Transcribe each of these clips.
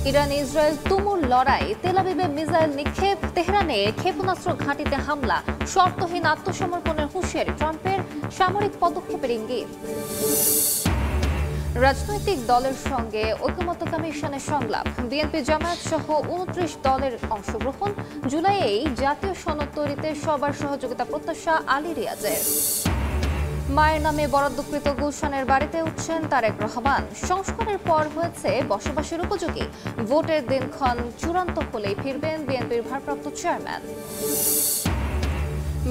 Iran Israel তুমুল লড়াই, তেল আবিবে মিসাইল নিক্ষেপ, তেহরানে ক্ষেপণাস্ত্র ঘাঁটিতে হামলা, শর্তহীন আত্মসমর্পণের হুঁশিয়ারি ট্রাম্পের, সামরিক পদক্ষেপের ইঙ্গিত। রাজনৈতিক দলের সঙ্গে ঐকমত্য কমিশনের সংলাপ, বিএনপি জামায়াত সহ ২৯ দলের অংশগ্রহণ, জুলাইয়েই জাতীয় সনদ তৈরিতে সবার সহযোগিতা প্রত্যাশা আলী রিয়াজের। মায়ের নামে বরাদ্দকৃত গুলশানের বাড়িতে উঠছেন তারেক রহমান, সংস্কারের পর হয়েছে বসবাসের উপযোগী, ভোটের দিনক্ষণ চূড়ান্ত হলেই ফিরবেন বিএনপির ভারপ্রাপ্ত চেয়ারম্যান।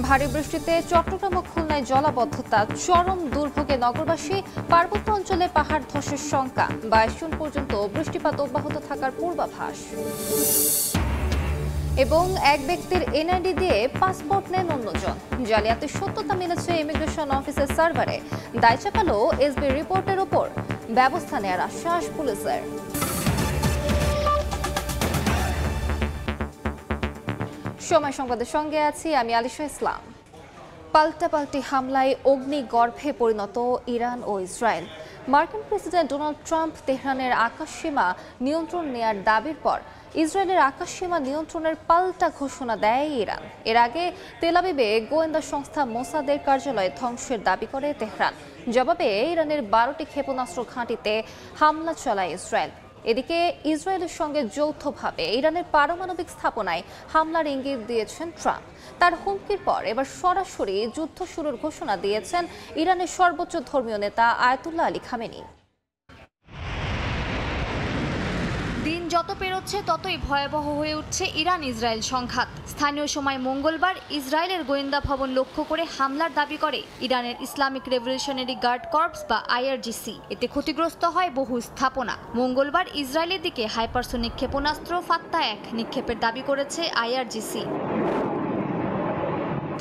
ভারী বৃষ্টিতে চট্টগ্রাম ও খুলনায় জলাবদ্ধতা, চরম দুর্ভোগে নগরবাসী, পার্বত্য অঞ্চলে পাহাড় ধসের শঙ্কা, ২২ জুন পর্যন্ত বৃষ্টিপাত অব্যাহত থাকার পূর্বাভাস। এবং এক ব্যক্তির এনআইডি দিয়ে পাসপোর্ট নেন অন্যজন, জালিয়াতির সত্যতা মিলেছে ইমিগ্রেশন অফিসের সার্ভারে, দায় চাপালো এসবি রিপোর্টের ওপর, ব্যবস্থা নেওয়ার আশ্বাস পুলিশের। সময় সংবাদের সঙ্গে আছি আমি আলিশা ইসলাম। পাল্টাপাল্টি হামলায় অগ্নিগর্ভে পরিণত ইরান ও ইসরায়েল। মার্কিন প্রেসিডেন্ট ডোনাল্ড ট্রাম্প তেহরানের আকাশসীমা নিয়ন্ত্রণ নেয়ার দাবির পর ইসরায়েলের আকাশসীমা নিয়ন্ত্রণের পাল্টা ঘোষণা দেয় ইরান। এর আগে তেল আবিবে গোয়েন্দা সংস্থা মোসাদের কার্যালয় ধ্বংসের দাবি করে তেহরান। জবাবে ইরানের ১২টি ক্ষেপণাস্ত্র ঘাঁটিতে হামলা চালায় ইসরায়েল। এদিকে ইসরায়েলের সঙ্গে যৌথভাবে ইরানের পারমাণবিক স্থাপনায় হামলার ইঙ্গিত দিয়েছেন ট্রাম্প। তার হুমকির পর এবার সরাসরি যুদ্ধ শুরুর ঘোষণা দিয়েছেন ইরানের সর্বোচ্চ ধর্মীয় নেতা আয়াতুল্লাহ আলী খামেনি। দিন যত পেরোচ্ছে ততই ভয়াবহ হয়ে উঠছে ইরান ইসরায়েল সংঘাত। স্থানীয় সময় মঙ্গলবার ইসরায়েলের গোয়েন্দা ভবন লক্ষ্য করে হামলার দাবি করে ইরানের ইসলামিক রেভলিউশনারি গার্ড কর্পস বা আইআরজিসি। এতে ক্ষতিগ্রস্ত হয় বহু স্থাপনা। মঙ্গলবার ইসরায়েলের দিকে হাইপারসোনিক ক্ষেপণাস্ত্র ফাত্তা-১ নিক্ষেপের দাবি করেছে আইআরজিসি।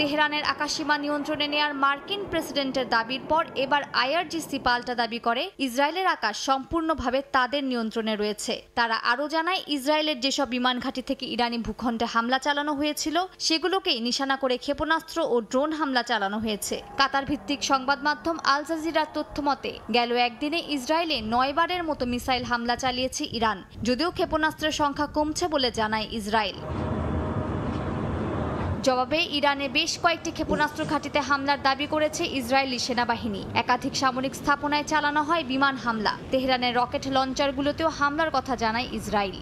তেহরানের আকাশসীমা নিয়ন্ত্রণে নেয়ার মার্কিন প্রেসিডেন্টের দাবির পর এবার আইআরজিসি পাল্টা দাবি করে ইসরায়েলের আকাশ সম্পূর্ণভাবে তাদের নিয়ন্ত্রণে রয়েছে। তারা আরও জানায়, ইসরায়েলের যেসব বিমান ঘাঁটি থেকে ইরানি ভূখণ্ডে হামলা চালানো হয়েছিল সেগুলোকেই নিশানা করে ক্ষেপণাস্ত্র ও ড্রোন হামলা চালানো হয়েছে। কাতার ভিত্তিক সংবাদ মাধ্যম আল জাজিরার তথ্য মতে গেল একদিনে ইসরায়েলে ৯ বারের মতো মিসাইল হামলা চালিয়েছে ইরান, যদিও ক্ষেপণাস্ত্রের সংখ্যা কমছে বলে জানায় ইসরায়েল। জবাবে ইরানে বেশ কয়েকটি ক্ষেপণাস্ত্র ঘাঁটিতে হামলার দাবি করেছে ইসরায়েলি সেনাবাহিনী। একাধিক সামরিক স্থাপনায় চালানো হয় বিমান হামলা। তেহরানের রকেট লঞ্চারগুলোতেও হামলার কথা জানায় ইসরায়েল।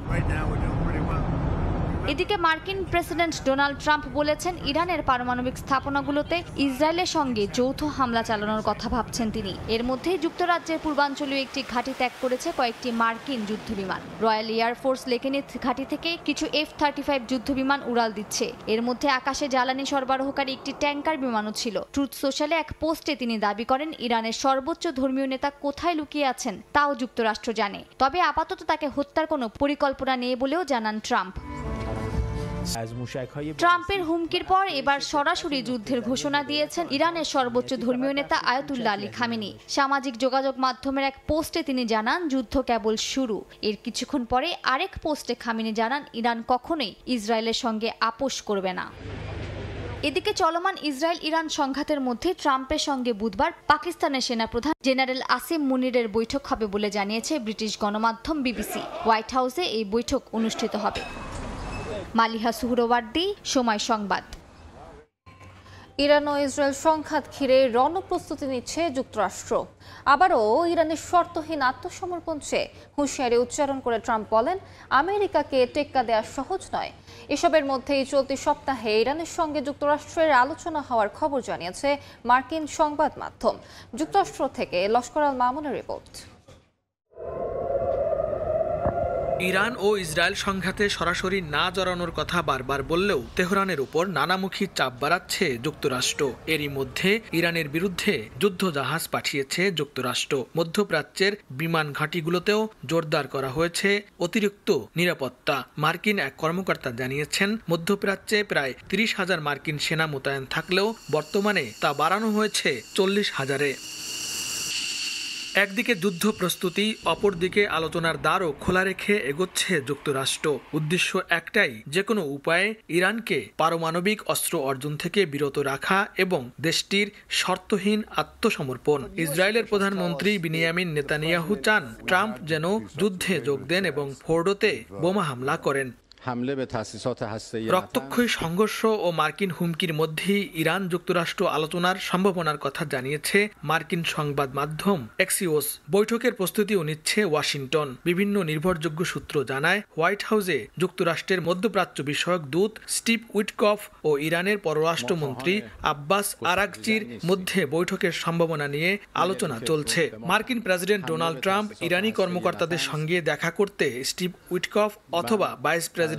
এদিকে মার্কিন প্রেসিডেন্ট ডোনাল্ড ট্রাম্প বলেছেন, ইরানের পারমাণবিক স্থাপনাগুলোতে ইসরায়েলের সঙ্গে যৌথ হামলা চালানোর কথা ভাবছেন তিনি। এর মধ্যে যুক্তরাজ্যের পূর্বাঞ্চলীয় একটি ঘাঁটি ত্যাগ করেছে কয়েকটি মার্কিন যুদ্ধবিমান। রয়্যাল এয়ারফোর্স লেকেনিথ ঘাঁটি থেকে কিছু F-35 যুদ্ধবিমান উড়াল দিচ্ছে। এর মধ্যে আকাশে জ্বালানি সরবরাহকারী একটি ট্যাঙ্কার বিমানও ছিল। ট্রুথ সোশ্যালে এক পোস্টে তিনি দাবি করেন, ইরানের সর্বোচ্চ ধর্মীয় নেতা কোথায় লুকিয়ে আছেন তাও যুক্তরাষ্ট্র জানে, তবে আপাতত তাকে হত্যার কোনো পরিকল্পনা নেই বলেও জানান ট্রাম্প। ট্রাম্পের হুমকির পর এবার সরাসরি যুদ্ধের ঘোষণা দিয়েছেন ইরানের সর্বোচ্চ ধর্মীয় নেতা আয়াতুল্লাহ আলী খামেনি। সামাজিক যোগাযোগ মাধ্যমের এক পোস্টে তিনি জানান, যুদ্ধ কেবল শুরু। এর কিছুক্ষণ পরে আরেক পোস্টে খামেনি জানান, ইরান কখনোই ইসরায়েলের সঙ্গে আপোষ করবে না। এদিকে চলমান ইসরায়েল ইরান সংঘাতের মধ্যে ট্রাম্পের সঙ্গে বুধবার পাকিস্তানের সেনাপ্রধান জেনারেল আসিম মুনিরের বৈঠক হবে বলে জানিয়েছে ব্রিটিশ গণমাধ্যম বিবিসি। হোয়াইট হাউসে এই বৈঠক অনুষ্ঠিত হবে। মালিহা সুহরওয়ার্দী, সময় সংবাদ। ইরান ও ইসরায়েল সংঘাত ঘিরে রণপ্রস্তুতি নিচ্ছে যুক্তরাষ্ট্র। আবারও ইরানের শর্তহীন আত্মসমর্পণ চেয়ে হুঁশিয়ারি উচ্চারণ করে ট্রাম্প বলেন, আমেরিকাকে টেক্কা দেওয়া সহজ নয়। এসবের মধ্যেই চলতি সপ্তাহে ইরানের সঙ্গে যুক্তরাষ্ট্রের আলোচনা হওয়ার খবর জানিয়েছে মার্কিন সংবাদ মাধ্যম। যুক্তরাষ্ট্র থেকে লস্কর আল মামুনের রিপোর্ট। ইরান ও ইসরায়েল সংঘাতে সরাসরি না জড়ানোর কথা বারবার বললেও তেহরানের উপর নানামুখী চাপ বাড়াচ্ছে যুক্তরাষ্ট্র। এরই মধ্যে ইরানের বিরুদ্ধে যুদ্ধজাহাজ পাঠিয়েছে যুক্তরাষ্ট্র। মধ্যপ্রাচ্যের বিমান ঘাঁটিগুলোতেও জোরদার করা হয়েছে অতিরিক্ত নিরাপত্তা। মার্কিন এক কর্মকর্তা জানিয়েছেন, মধ্যপ্রাচ্যে প্রায় ৩০,০০০ মার্কিন সেনা মোতায়েন থাকলেও বর্তমানে তা বাড়ানো হয়েছে ৪০,০০০-এ। একদিকে যুদ্ধ প্রস্তুতি, অপরদিকে আলোচনার দ্বারও খোলা রেখে এগোচ্ছে যুক্তরাষ্ট্র। উদ্দেশ্য একটাই, যে কোনো উপায়ে ইরানকে পারমাণবিক অস্ত্র অর্জন থেকে বিরত রাখা এবং দেশটির শর্তহীন আত্মসমর্পণ। ইসরায়েলের প্রধানমন্ত্রী বিনিয়ামিন নেতানিয়াহু চান ট্রাম্প যেন যুদ্ধে যোগ দেন এবং ফোর্ডোতে বোমা হামলা করেন। রক্তক্ষয়ী সংঘর্ষ ও মার্কিন হুমকির মধ্যেই ইরান যুক্তরাষ্ট্র আলোচনার সম্ভাবনার কথা জানিয়েছে মার্কিন সংবাদ মাধ্যম এক্সিওস। বৈঠকের প্রস্তুতিও নিচ্ছে ওয়াশিংটন। বিভিন্ন নির্ভরযোগ্য সূত্র জানায়, হোয়াইট হাউসে যুক্তরাষ্ট্রের মধ্যপ্রাচ্য বিষয়ক দূত স্টিভ উইটকফ ও ইরানের পররাষ্ট্রমন্ত্রী আব্বাস আরাগচির মধ্যে বৈঠকের সম্ভাবনা নিয়ে আলোচনা চলছে। মার্কিন প্রেসিডেন্ট ডোনাল্ড ট্রাম্প ইরানি কর্মকর্তাদের সঙ্গে দেখা করতে স্টিভ উইটকফ অথবা ভাইস প্রেসিডেন্ট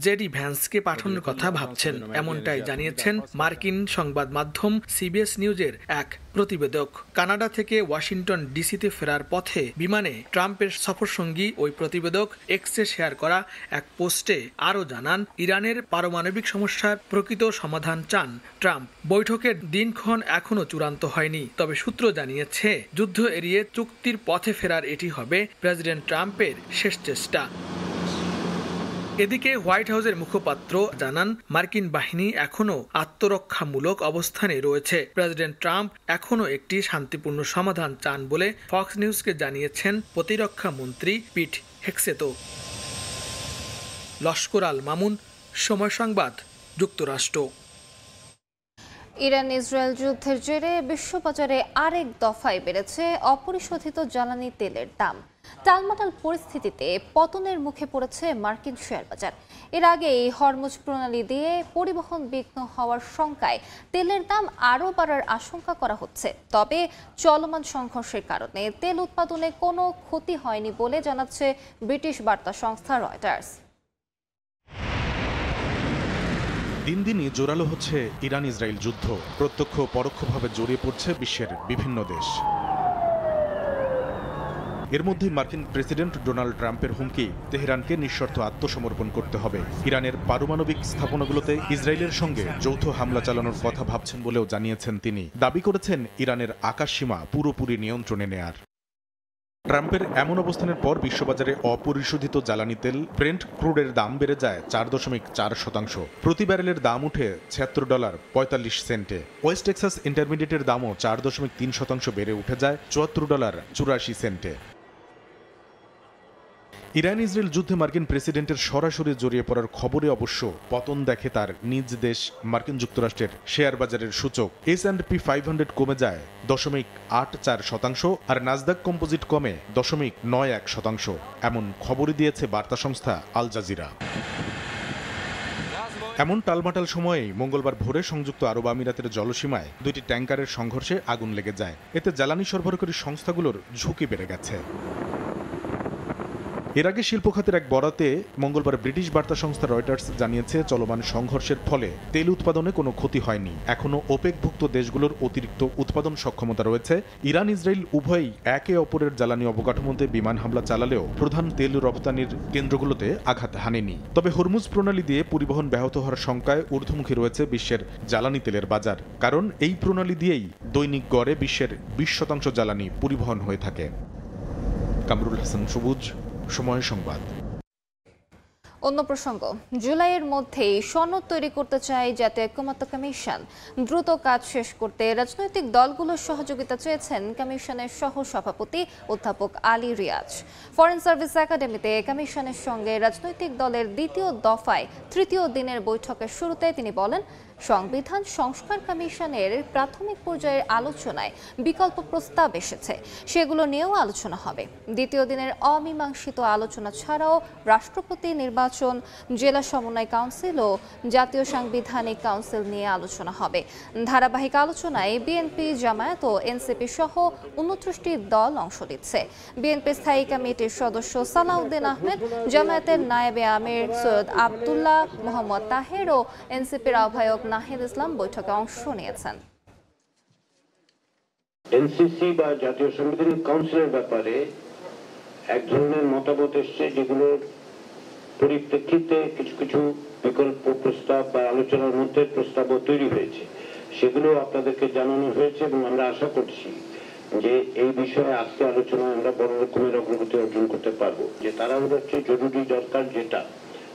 জেডি ভ্যান্সকে পাঠানোর কথা ভাবছেন, এমনটাই জানিয়েছেন মার্কিন সংবাদ মাধ্যম সিবিএস নিউজের এক প্রতিবেদক। কানাডা থেকে ওয়াশিংটন ডিসিতে ফেরার পথে বিমানে ট্রাম্পের সফরসঙ্গী ওই প্রতিবেদক এক্সে শেয়ার করা এক পোস্টে আরও জানান, ইরানের পারমাণবিক সমস্যার প্রকৃত সমাধান চান ট্রাম্প। বৈঠকের দিনক্ষণ এখনও চূড়ান্ত হয়নি, তবে সূত্র জানিয়েছে যুদ্ধ এড়িয়ে চুক্তির পথে ফেরার এটি হবে প্রেসিডেন্ট ট্রাম্পের শেষ চেষ্টা। এদিকে হোয়াইট হাউসের মুখপাত্র জানান, মার্কিন বাহিনী এখনও আত্মরক্ষামূলক অবস্থানে রয়েছে। প্রেসিডেন্ট ট্রাম্প এখনও একটি শান্তিপূর্ণ সমাধান চান বলে ফক্স নিউজকে জানিয়েছেন প্রতিরক্ষা মন্ত্রী পিট হেক্সেতো। লস্কর আল মামুন, সময় সংবাদ, যুক্তরাষ্ট্র। ইরান ইসরায়েল যুদ্ধের জেরে বিশ্ববাজারে আরেক দফায় বেড়েছে অপরিশোধিত জ্বালানি তেলের দাম। টালমাটাল পরিস্থিতিতে পতনের মুখে পড়েছে মার্কিন শেয়ার বাজার। এর আগে হরমুজ প্রণালী দিয়ে পরিবহন বিঘ্ন হওয়ার শঙ্কায় তেলের দাম আরও বাড়ার আশঙ্কা করা হচ্ছে। তবে চলমান সংঘর্ষের কারণে তেল উৎপাদনে কোনো ক্ষতি হয়নি বলে জানাচ্ছে ব্রিটিশ বার্তা সংস্থা রয়টার্স। দিন দিনই জোরালো হচ্ছে ইরান ইসরায়েল যুদ্ধ। প্রত্যক্ষ পরোক্ষভাবে জড়িয়ে পড়ছে বিশ্বের বিভিন্ন দেশ। এর মধ্যে মার্কিন প্রেসিডেন্ট ডোনাল্ড ট্রাম্পের হুমকি, তেহরানকে নিঃশর্ত আত্মসমর্পণ করতে হবে। ইরানের পারমাণবিক স্থাপনাগুলোতে ইসরায়েলের সঙ্গে যৌথ হামলা চালানোর কথা ভাবছেন বলেও জানিয়েছেন তিনি। দাবি করেছেন ইরানের আকাশসীমা পুরোপুরি নিয়ন্ত্রণে নেয়ার। ট্রাম্পের এমন অবস্থানের পর বিশ্ববাজারে অপরিশোধিত জ্বালানি তেল ব্রেন্ট ক্রুডের দাম বেড়ে যায় 4.4%। প্রতি ব্যারেলের দাম উঠে $76.45। ওয়েস্ট টেক্সাস ইন্টারমিডিয়েটের দামও 4.3% বেড়ে উঠে যায় $74.84। ইরান ইসরায়েল যুদ্ধে মার্কিন প্রেসিডেন্টের সরাসরি জড়িয়ে পড়ার খবরে অবশ্য পতন দেখে তার নিজ দেশ মার্কিন যুক্তরাষ্ট্রের শেয়ার বাজারের সূচক S&P 500 কমে যায় 0.84%, আর নাসদাক কম্পোজিট কমে 0.91%। এমন খবরই দিয়েছে বার্তা সংস্থা আল জাজিরা। এমন টালমাটাল সময়েই মঙ্গলবার ভোরে সংযুক্ত আরব আমিরাতের জলসীমায় দুইটি ট্যাঙ্কারের সংঘর্ষে আগুন লেগে যায়। এতে জ্বালানি সরবরাহকারী সংস্থাগুলোর ঝুঁকি বেড়ে গেছে। এর আগে শিল্প খাতের এক বরাতে মঙ্গলবার ব্রিটিশ বার্তা সংস্থা রয়টার্স জানিয়েছে, চলমান সংঘর্ষের ফলে তেল উৎপাদনে কোনো ক্ষতি হয়নি। এখনও ওপেকভুক্ত দেশগুলোর অতিরিক্ত উৎপাদন সক্ষমতা রয়েছে। ইরান ইসরায়েল উভয়ই একে অপরের জ্বালানি অবকাঠামোতে বিমান হামলা চালালেও প্রধান তেল রপ্তানির কেন্দ্রগুলোতে আঘাত হানেনি। তবে হরমুজ প্রণালী দিয়ে পরিবহন ব্যাহত হওয়ার শঙ্কায় ঊর্ধ্বমুখী রয়েছে বিশ্বের জ্বালানি তেলের বাজার। কারণ এই প্রণালী দিয়েই দৈনিক গড়ে বিশ্বের 20% জ্বালানি পরিবহন হয়ে থাকে। কামরুল হাসান সবুজ, সময় সংবাদ। অন্য প্রসঙ্গ, জুলাইয়ের মধ্যেই সনদ তৈরি করতে চায় জাতীয় ঐকমত্য কমিশন। দ্রুত কাজ শেষ করতে রাজনৈতিক দলগুলোর সহযোগিতা চেয়েছেন কমিশনের সহ সভাপতি অধ্যাপক আলী রিয়াজ। ফরেন সার্ভিস একাডেমিতে কমিশনের সঙ্গে রাজনৈতিক দলের দ্বিতীয় দফায় তৃতীয় দিনের বৈঠকের শুরুতে তিনি বলেন, সংবিধান সংস্কার কমিশনের প্রাথমিক পর্যায়ের আলোচনায় বিকল্প প্রস্তাব এসেছে, সেগুলো নিয়েও আলোচনা হবে। দ্বিতীয় দিনের অমীমাংসিত আলোচনা ছাড়াও রাষ্ট্রপতি নির্বাচন, জেলা সমন্বয় কাউন্সিল ও জাতীয় সাংবিধানিক কাউন্সিল নিয়ে আলোচনা হবে। ধারাবাহিক আলোচনায় বিএনপি, জামায়াত ও এনসিপি সহ 29টি দল অংশ নিচ্ছে। বিএনপি স্থায়ী কমিটির সদস্য সালাউদ্দিন আহমেদ, জামায়াতের নায়েবে আমির সৈয়দ আবদুল্লাহ মোহাম্মদ তাহের ও এনসিপির আহ্বায়ক নাহিদ ইসলাম বৈঠকে অংশ নিয়েছেন। এনসিসি বা জাতীয় সাংবিধানিক কাউন্সিলের ব্যাপারে এক ধরনের মতামত এসছে, যেগুলোর পরিপ্রেক্ষিতে কিছু কিছু বিকল্প প্রস্তাব বা আলোচনার মধ্যে প্রস্তাবও তৈরি হয়েছে। সেগুলো আপনাদেরকে জানানো হয়েছে এবং আমরা আশা করছি যে এই বিষয়ে আজকে আলোচনায় আমরা বড় রকমের অগ্রগতি অর্জন করতে পারবো। যে তাড়াহুড়োর চেয়ে জরুরি দরকার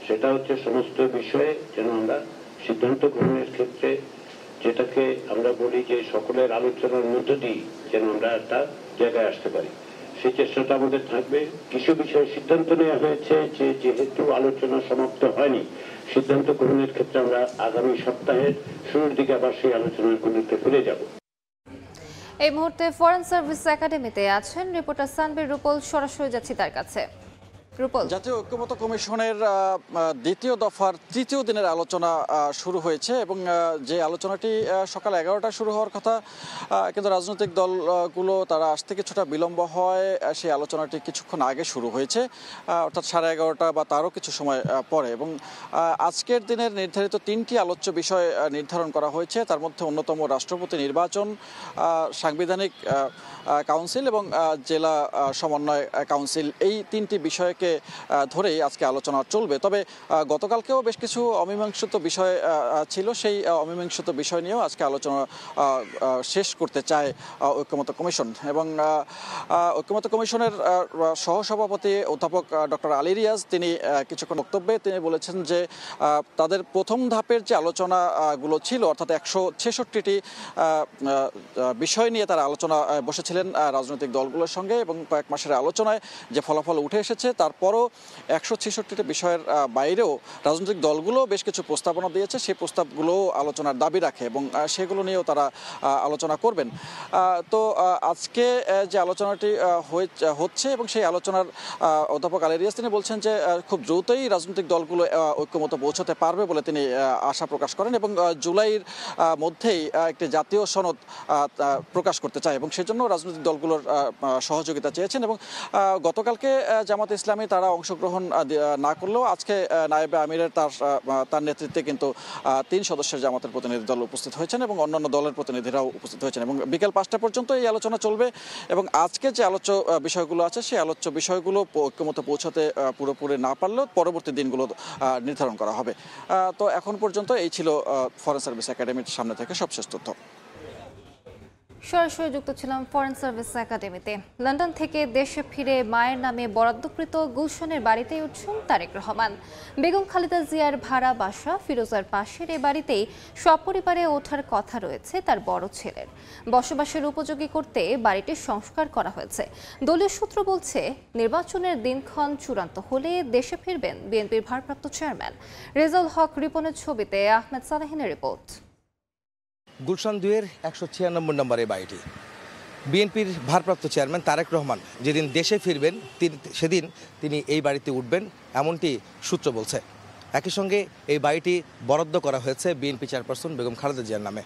সেটা হচ্ছে সমস্ত বিষয়ে যেন আমরা সিদ্ধান্ত গ্রহণের ক্ষেত্রে যেটাকে আমরা বলি যে সকলের আলোচনার মধ্য দিয়ে যেন আমরা একটা জায়গায় আসতে পারি, সেই চেষ্টাটা আমাদের থাকবে। কিছু বিষয়ে সিদ্ধান্ত নেওয়া হয়েছে যে যেহেতু আলোচনা সমাপ্ত হয়নি, সিদ্ধান্ত গ্রহণের ক্ষেত্রে আমরা আগামী সপ্তাহের শুরুর দিকে আবার সেই আলোচনার গুলিতে ফিরে যাব। এই মুহূর্তে ফরেন সার্ভিস একাডেমিতে আছেন রিপোর্টার সানবীর রূপল, সরাসরি যাচ্ছি তার কাছে। জাতীয় ঐক্যমত্য কমিশনের দ্বিতীয় দফার তৃতীয় দিনের আলোচনা শুরু হয়েছে এবং যে আলোচনাটি সকাল 11টায় শুরু হওয়ার কথা, কিন্তু রাজনৈতিক দলগুলো তারা আসতে কিছুটা বিলম্ব হয়। সেই আলোচনাটি কিছুক্ষণ আগে শুরু হয়েছে, অর্থাৎ 11:30 বা তারও কিছু সময় পরে। এবং আজকের দিনের নির্ধারিত 3টি আলোচ্য বিষয় নির্ধারণ করা হয়েছে। তার মধ্যে অন্যতম রাষ্ট্রপতি নির্বাচন, সাংবিধানিক কাউন্সিল এবং জেলা সমন্বয় কাউন্সিল, এই 3টি বিষয়কে ধরেই আজকে আলোচনা চলবে। তবে গতকালকেও বেশ কিছু অমীমাংসিত বিষয় ছিল, সেই অমীমাংসিত বিষয় নিয়েও আজকে আলোচনা শেষ করতে চায় ঐক্যমত্য কমিশন। এবং ঐক্যমত্য কমিশনের সহসভাপতি অধ্যাপক ডক্টর আলী রিয়াজ তিনি কিছুক্ষণ বক্তব্যে তিনি বলেছেন যে তাদের প্রথম ধাপের যে আলোচনাগুলো ছিল, অর্থাৎ 166টি বিষয় নিয়ে তারা আলোচনা বসেছিলেন রাজনৈতিক দলগুলোর সঙ্গে, এবং কয়েক মাসের আলোচনায় যে ফলাফল উঠে এসেছে তারপরও 166টি বিষয়ের বাইরেও রাজনৈতিক দলগুলো বেশ কিছু প্রস্তাবনা দিয়েছে। সেই প্রস্তাবগুলো আলোচনার দাবি রাখে এবং সেগুলো নিয়েও তারা আলোচনা করবেন। তো আজকে যে আলোচনাটি হচ্ছে এবং সেই আলোচনার অধ্যাপক আলী রিয়াজ তিনি বলছেন যে খুব দ্রুতই রাজনৈতিক দলগুলো ঐক্যমত পৌঁছতে পারবে বলে তিনি আশা প্রকাশ করেন এবং জুলাইয়ের মধ্যেই একটি জাতীয় সনদ প্রকাশ করতে চায় এবং সেজন্য রাজনৈতিক দলগুলোর সহযোগিতা চেয়েছেন। এবং গতকালকে জামাত ইসলামী তারা অংশগ্রহণ না করলেও আজকে নায়েবে আমিরের তার নেতৃত্বে কিন্তু 3 সদস্যের জামাতের প্রতিনিধি দল উপস্থিত হয়েছেন এবং অন্যান্য দলের প্রতিনিধিরাও উপস্থিত হয়েছেন এবং বিকেল 5টা পর্যন্ত এই আলোচনা চলবে। এবং আজকে যে আলোচ্য বিষয়গুলো আছে সেই আলোচ্য বিষয়গুলো ঐক্যমতে পৌঁছাতে পুরোপুরি না পারলেও পরবর্তী দিনগুলো নির্ধারণ করা হবে। তো এখন পর্যন্ত এই ছিল ফরেন সার্ভিস একাডেমির সামনে থেকে সবশেষ তথ্য। সরাসরি যুক্ত ছিলাম ফরেন সার্ভিস একাডেমিতে। লন্ডন থেকে দেশে ফিরে মায়ের নামে বরাদ্দকৃত গুলশনের বাড়িতে উঠছেন তারেক রহমান। বেগম খালেদা জিয়ার ভাড়া বাসা ফিরোজার পাশের এ বাড়িতেই সপরিবারে ওঠার কথা রয়েছে তার বড় ছেলের। বসবাসের উপযোগী করতে বাড়িটির সংস্কার করা হয়েছে। দলীয় সূত্র বলছে নির্বাচনের দিনক্ষণ চূড়ান্ত হলে দেশে ফিরবেন বিএনপির ভারপ্রাপ্ত চেয়ারম্যান। রেজাউল হক রিপনের ছবিতে আহমেদ সালাহিনের রিপোর্ট। গুলশান 2-এর 196 নম্বরের বাড়িটি। বিএনপির ভারপ্রাপ্ত চেয়ারম্যান তারেক রহমান যেদিন দেশে ফিরবেন সেদিন তিনি এই বাড়িতে উঠবেন এমনটি সূত্র বলছে। একই সঙ্গে এই বাড়িটি বরাদ্দ করা হয়েছে বিএনপি চেয়ারপারসন বেগম খালেদা জিয়ার নামে।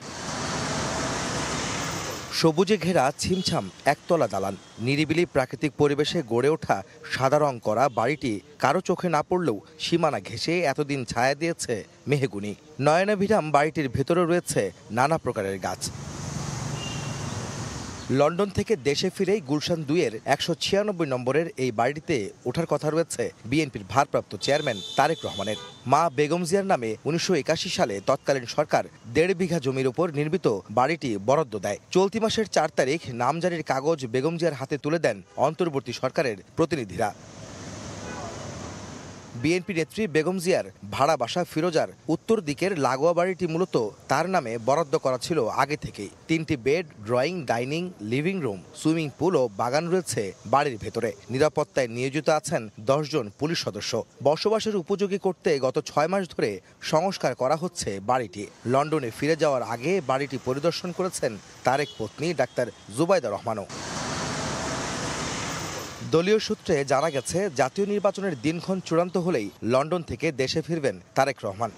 সবুজে ঘেরা ছিমছাম একতলা দালান, নিরিবিলি প্রাকৃতিক পরিবেশে গড়ে ওঠা সাদা রং করা বাড়িটি কারো চোখে না পড়লেও সীমানা ঘেঁষে এতদিন ছায়া দিয়েছে মেহগুনি। নয়নাভিরাম বাড়িটির ভেতরে রয়েছে নানা প্রকারের গাছ। লন্ডন থেকে দেশে ফিরেই গুলশান 2-এর 196 নম্বরের এই বাড়িতে ওঠার কথা রয়েছে বিএনপির ভারপ্রাপ্ত চেয়ারম্যান তারেক রহমানের। মা বেগম জিয়ার নামে 1981 সালে তৎকালীন সরকার 1.5 বিঘা জমির উপর নির্মিত বাড়িটি বরাদ্দ দেয়। চলতি মাসের 4 তারিখ নামজারির কাগজ বেগম জিয়ার হাতে তুলে দেন অন্তর্বর্তী সরকারের প্রতিনিধিরা। বিএনপি নেত্রী বেগম জিয়ার ভাড়া বাসা ফিরোজার উত্তর দিকের লাগোয়া বাড়িটি মূলত তার নামে বরাদ্দ করা ছিল আগে থেকেই। 3টি bed, drawing, dining, living room, swimming pool ও বাগান রয়েছে বাড়ির ভেতরে। নিরাপত্তায় নিয়োজিত আছেন 10 জন পুলিশ সদস্য। বসবাসের উপযোগী করতে গত 6 মাস ধরে সংস্কার করা হচ্ছে বাড়িটি। লন্ডনে ফিরে যাওয়ার আগে বাড়িটি পরিদর্শন করেছেন তারেক পত্নী ডাক্তার জুবাইদা রহমানও। দলীয় সূত্রে জানা গেছে জাতীয় নির্বাচনের দিনক্ষণ চূড়ান্ত হলেই লন্ডন থেকে দেশে ফিরবেন তারেক রহমান।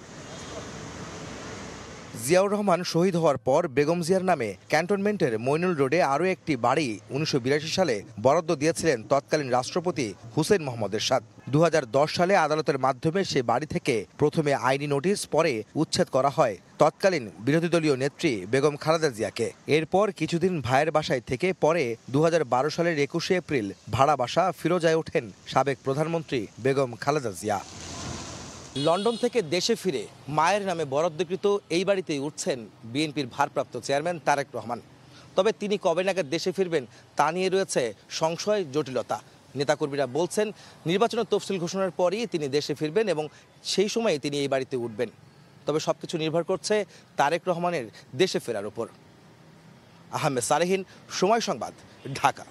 জিয়াউর রহমান শহীদ হওয়ার পর বেগম জিয়ার নামে ক্যান্টনমেন্টের মইনুল রোডে আরও একটি বাড়ি 1982 সালে বরাদ্দ দিয়েছিলেন তৎকালীন রাষ্ট্রপতি হুসেইন মোহাম্মদ এরশাদ। 2010 সালে আদালতের মাধ্যমে সে বাড়ি থেকে প্রথমে আইনি নোটিশ, পরে উচ্ছেদ করা হয় তৎকালীন বিরোধী দলীয় নেত্রী বেগম খালেদা জিয়াকে। এরপর কিছুদিন ভাইয়ের বাসায় থেকে পরে 2012 সালের 21শে এপ্রিল ভাড়া বাসা ফিরোজায় ওঠেন সাবেক প্রধানমন্ত্রী বেগম খালেদা জিয়া। লন্ডন থেকে দেশে ফিরে মায়ের নামে বরাদ্দকৃত এই বাড়িতেই উঠছেন বিএনপির ভারপ্রাপ্ত চেয়ারম্যান তারেক রহমান। তবে তিনি কবে নাগাদ দেশে ফিরবেন তা নিয়ে রয়েছে সংশয়, জটিলতা। নেতাকর্মীরা বলছেন নির্বাচনের তফসিল ঘোষণার পরই তিনি দেশে ফিরবেন এবং সেই সময়ে তিনি এই বাড়িতে উঠবেন। তবে সবকিছু নির্ভর করছে তারেক রহমানের দেশে ফেরার উপর। আহমেদ সালেহীন, সময় সংবাদ, ঢাকা।